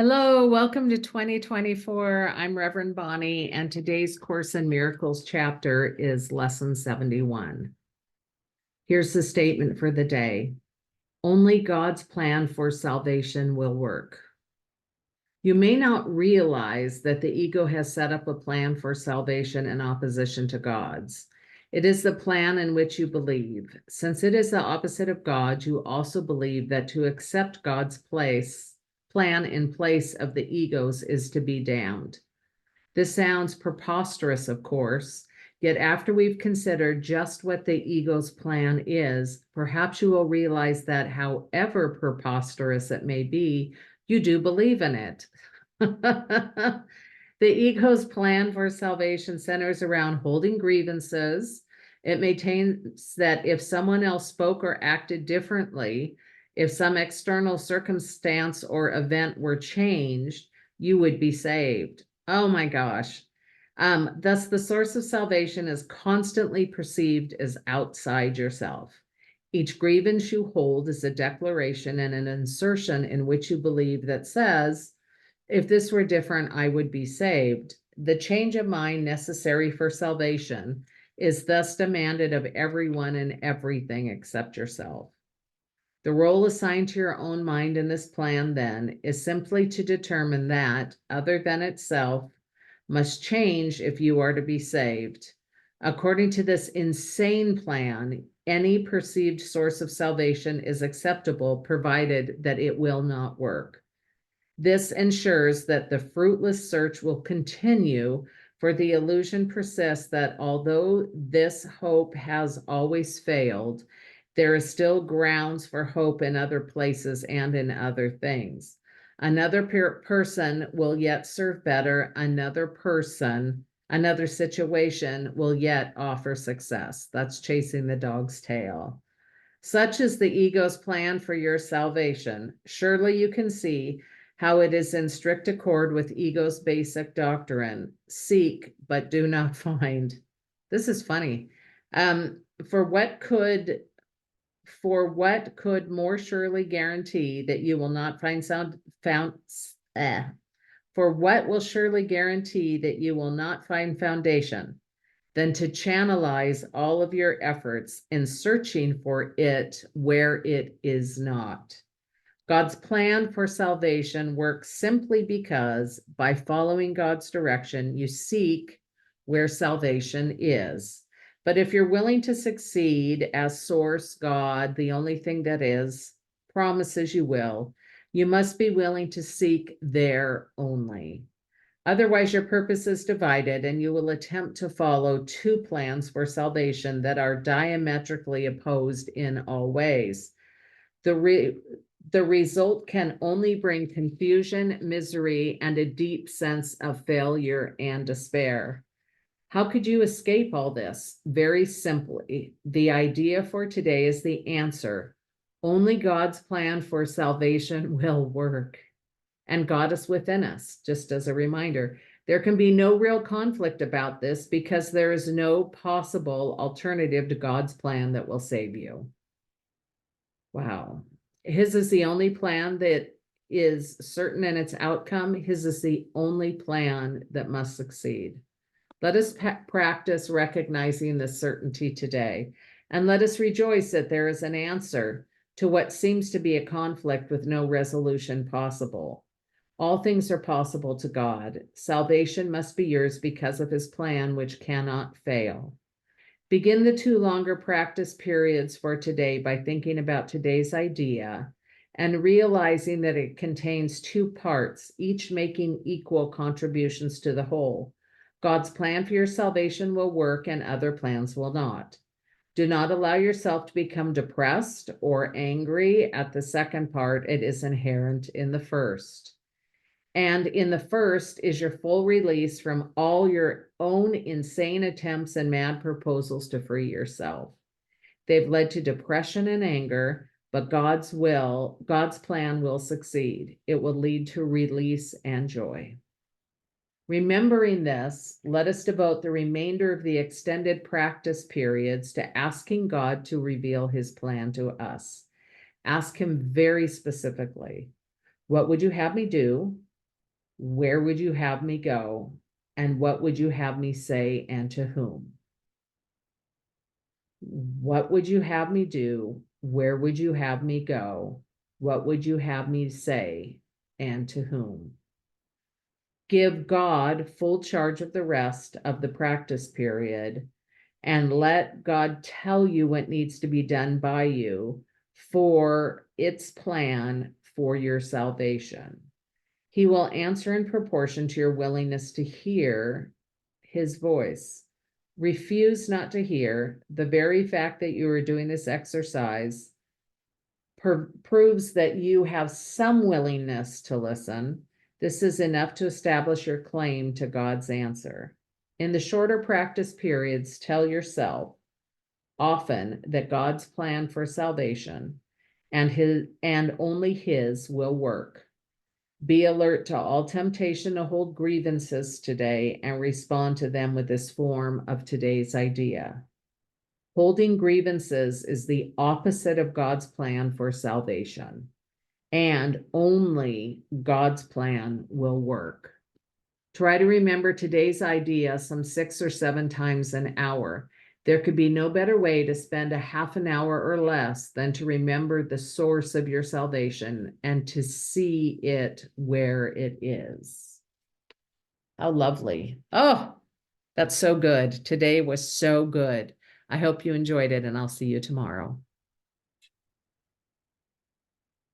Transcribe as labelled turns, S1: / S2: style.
S1: Hello, welcome to 2024. I'm Reverend Bonnie, and today's Course in Miracles chapter is Lesson 71. Here's the statement for the day. Only God's plan for salvation will work. You may not realize that the ego has set up a plan for salvation in opposition to God's. It is the plan in which you believe. Since it is the opposite of God, you also believe that to accept God's plan in place of the ego's is to be damned. This sounds preposterous, of course, yet after we've considered just what the ego's plan is, perhaps you will realize that however preposterous it may be, you do believe in it. The ego's plan for salvation centers around holding grievances. It maintains that if someone else spoke or acted differently, if some external circumstance or event were changed, you would be saved. Oh my gosh. Thus, the source of salvation is constantly perceived as outside yourself. Each grievance you hold is a declaration and an insertion in which you believe that says, if this were different, I would be saved. The change of mind necessary for salvation is thus demanded of everyone and everything except yourself. The role assigned to your own mind in this plan, then, is simply to determine that, other than itself, must change if you are to be saved. According to this insane plan, any perceived source of salvation is acceptable, provided that it will not work. This ensures that the fruitless search will continue, for the illusion persists that although this hope has always failed, there is still grounds for hope in other places and in other things. Another person will yet serve better. Another situation will yet offer success. That's chasing the dog's tail. Such is the ego's plan for your salvation. Surely you can see how it is in strict accord with ego's basic doctrine. Seek, but do not find. This is funny. For what could more surely guarantee that you will not find for what will surely guarantee that you will not find foundation than to channelize all of your efforts in searching for it where it is not. God's plan for salvation works simply because by following God's direction, you seek where salvation is. But if you're willing to succeed as source, God, the only thing that is, promises you will, you must be willing to seek there only. Otherwise, your purpose is divided and you will attempt to follow two plans for salvation that are diametrically opposed in all ways. The result can only bring confusion, misery, and a deep sense of failure and despair. How could you escape all this? Very simply, the idea for today is the answer. Only God's plan for salvation will work. And God is within us, just as a reminder. There can be no real conflict about this because there is no possible alternative to God's plan that will save you. Wow. His is the only plan that is certain in its outcome. His is the only plan that must succeed. Let us practice recognizing this certainty today, and let us rejoice that there is an answer to what seems to be a conflict with no resolution possible. All things are possible to God. Salvation must be yours because of his plan, which cannot fail. Begin the 2 longer practice periods for today by thinking about today's idea and realizing that it contains 2 parts, each making equal contributions to the whole. God's plan for your salvation will work and other plans will not. Do not allow yourself to become depressed or angry at the second part. It is inherent in the first. And in the first is your full release from all your own insane attempts and mad proposals to free yourself. They've led to depression and anger, but God's plan will succeed. It will lead to release and joy. Remembering this, let us devote the remainder of the extended practice periods to asking God to reveal his plan to us. Ask him very specifically, what would you have me do? Where would you have me go? And what would you have me say and to whom? What would you have me do? Where would you have me go? What would you have me say and to whom? Give God full charge of the rest of the practice period and let God tell you what needs to be done by you for its plan for your salvation. He will answer in proportion to your willingness to hear his voice. Refuse not to hear. The very fact that you are doing this exercise proves that you have some willingness to listen. This is enough to establish your claim to God's answer. In the shorter practice periods, tell yourself often that God's plan for salvation and only his will work. Be alert to all temptation to hold grievances today and respond to them with this form of today's idea. Holding grievances is the opposite of God's plan for salvation, and only God's plan will work. Try to remember today's idea some 6 or 7 times an hour. There could be no better way to spend a half an hour or less than to remember the source of your salvation and to see it where it is. How lovely. Oh, that's so good. Today was so good. I hope you enjoyed it, and I'll see you tomorrow.